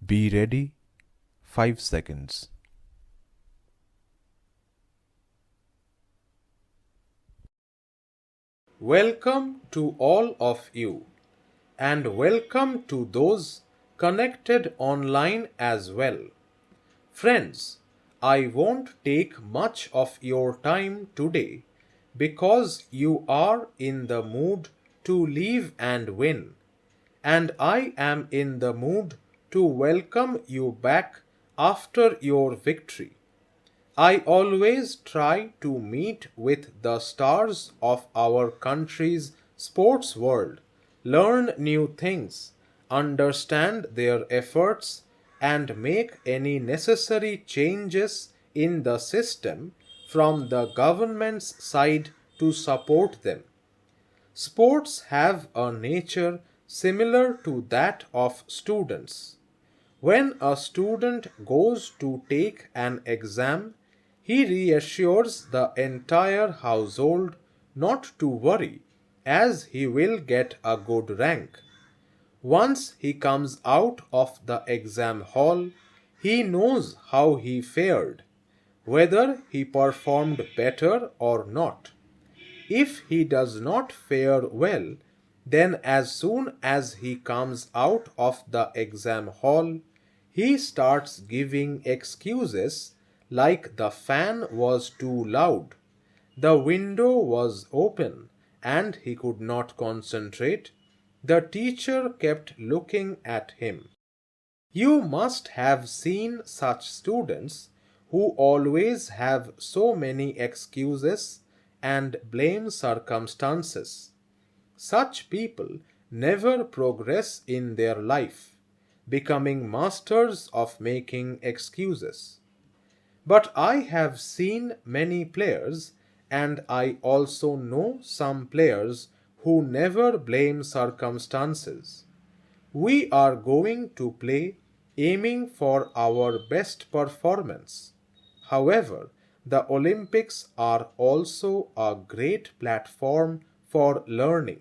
Be ready. 5 seconds. Welcome to all of you, and welcome to those connected online as well. Friends, I won't take much of your time today because you are in the mood to live and win, and I am in the mood to welcome you back after your victory. I always try to meet with the stars of our country's sports world, learn new things, understand their efforts, and make any necessary changes in the system from the government's side to support them. Sports have a nature similar to that of students. When a student goes to take an exam, he reassures the entire household not to worry, as he will get a good rank. Once he comes out of the exam hall, he knows how he fared, whether he performed better or not. If he does not fare well, then as soon as he comes out of the exam hall, he starts giving excuses like the fan was too loud, the window was open and he could not concentrate, the teacher kept looking at him. You must have seen such students who always have so many excuses and blame circumstances. Such people never progress in their life, becoming masters of making excuses. But I have seen many players, and I also know some players who never blame circumstances. We are going to play aiming for our best performance. However, the Olympics are also a great platform for learning.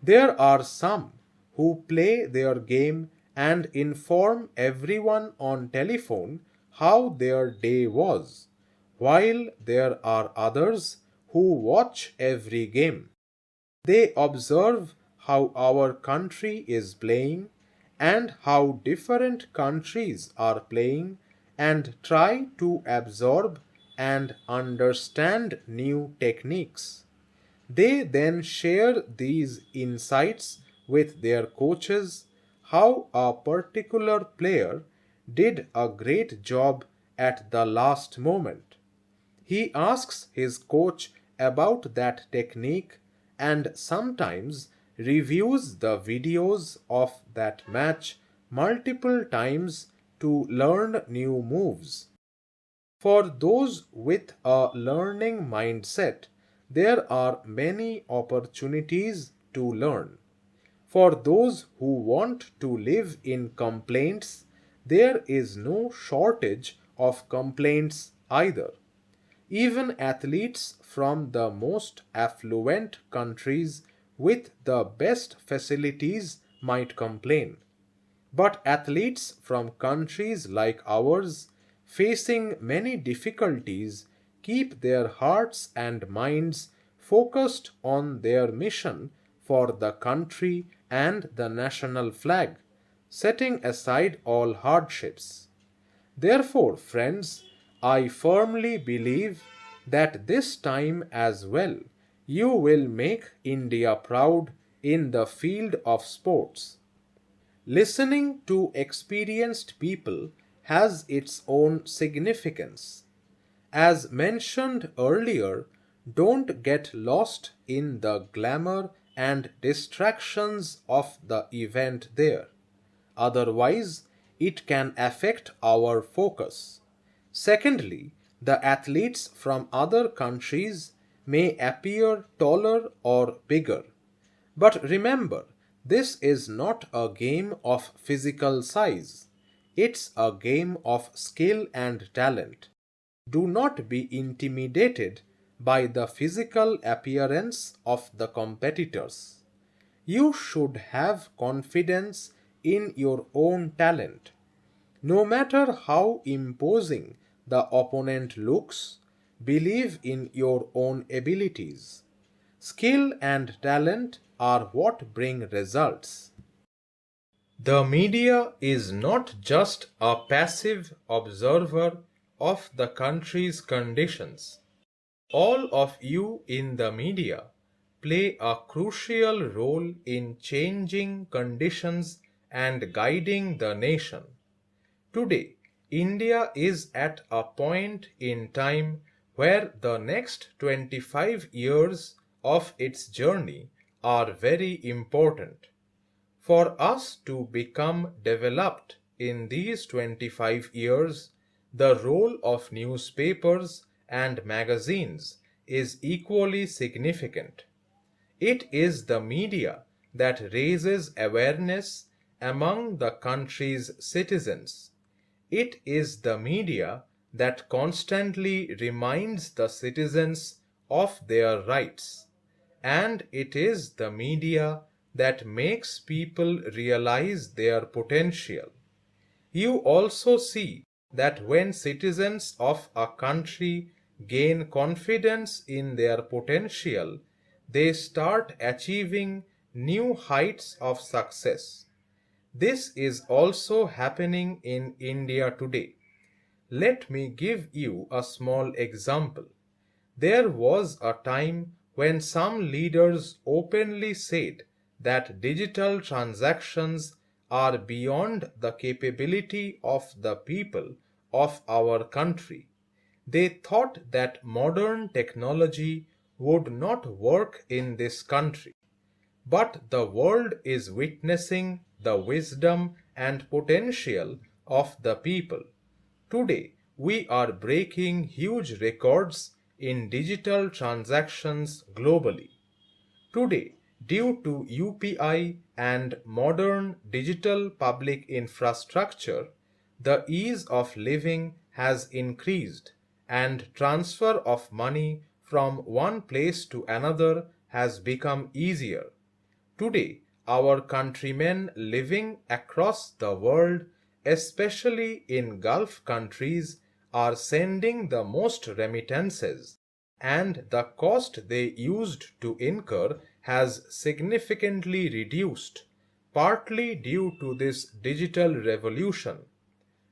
There are some who play their game and inform everyone on telephone how their day was, while there are others who watch every game. They observe how our country is playing and how different countries are playing and try to absorb and understand new techniques. They then share these insights with their coaches how a particular player did a great job at the last moment. He asks his coach about that technique and sometimes reviews the videos of that match multiple times to learn new moves. For those with a learning mindset, there are many opportunities to learn. For those who want to live in complaints, there is no shortage of complaints either. Even athletes from the most affluent countries with the best facilities might complain. But athletes from countries like ours, facing many difficulties, keep their hearts and minds focused on their mission for the country and the national flag, setting aside all hardships. Therefore, friends, I firmly believe that this time as well you will make India proud in the field of sports. Listening to experienced people has its own significance. As mentioned earlier, don't get lost in the glamour and distractions of the event there. Otherwise, it can affect our focus. Secondly, the athletes from other countries may appear taller or bigger. But remember, this is not a game of physical size. It's a game of skill and talent. Do not be intimidated by the physical appearance of the competitors. You should have confidence in your own talent. No matter how imposing the opponent looks, believe in your own abilities. Skill and talent are what bring results. The media is not just a passive observer of the country's conditions. All of you in the media play a crucial role in changing conditions and guiding the nation. Today, India is at a point in time where the next 25 years of its journey are very important. For us to become developed in these 25 years, the role of newspapers and magazines is equally significant. It is the media that raises awareness among the country's citizens. It is the media that constantly reminds the citizens of their rights. And it is the media that makes people realize their potential. You also see that when citizens of a country gain confidence in their potential, they start achieving new heights of success. This is also happening in India today. Let me give you a small example. There was a time when some leaders openly said that digital transactions are beyond the capability of the people of our country. They thought that modern technology would not work in this country. But the world is witnessing the wisdom and potential of the people. Today, we are breaking huge records in digital transactions globally. Today, due to UPI and modern digital public infrastructure, the ease of living has increased and transfer of money from one place to another has become easier. Today, our countrymen living across the world, especially in Gulf countries, are sending the most remittances, and the cost they used to incur has significantly reduced, partly due to this digital revolution.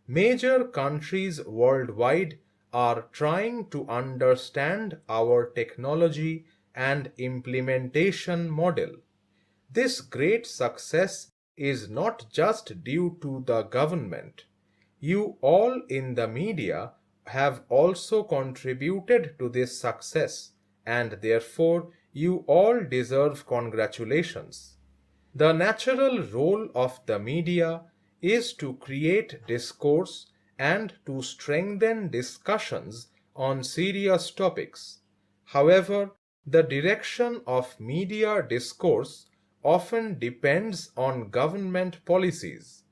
Major countries worldwide are trying to understand our technology and implementation model. This great success is not just due to the government. You all in the media have also contributed to this success, and therefore you all deserve congratulations. The natural role of the media is to create discourse and to strengthen discussions on serious topics. However, the direction of media discourse often depends on government policies.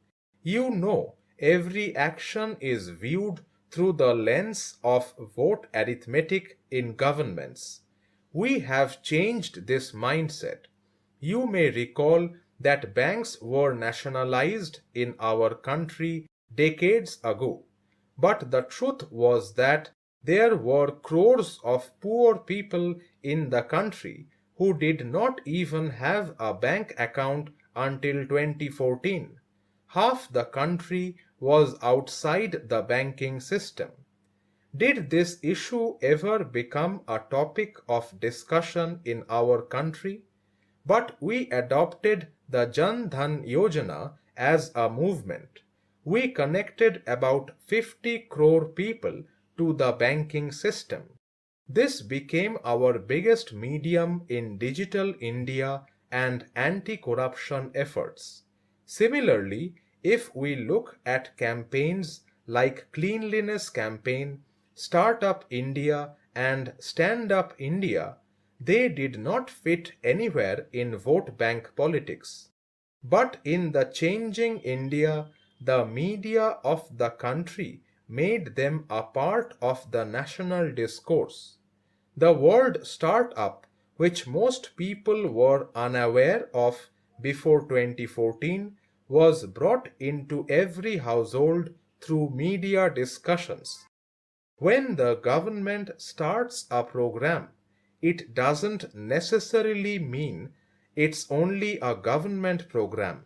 You know, every action is viewed through the lens of vote arithmetic in governments. We have changed this mindset. You may recall that banks were nationalized in our country decades ago. But the truth was that there were crores of poor people in the country who did not even have a bank account until 2014. Half the country was outside the banking system. Did this issue ever become a topic of discussion in our country? But we adopted the Jan Dhan Yojana as a movement. We connected about 50 crore people to the banking system. This became our biggest medium in digital India and anti-corruption efforts. Similarly, if we look at campaigns like Cleanliness Campaign, Startup India and Stand Up India, they did not fit anywhere in vote bank politics. But in the changing India, the media of the country made them a part of the national discourse. The word startup, which most people were unaware of before 2014, was brought into every household through media discussions. When the government starts a program, it doesn't necessarily mean it's only a government program.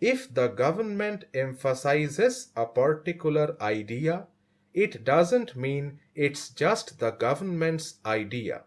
If the government emphasizes a particular idea, it doesn't mean it's just the government's idea.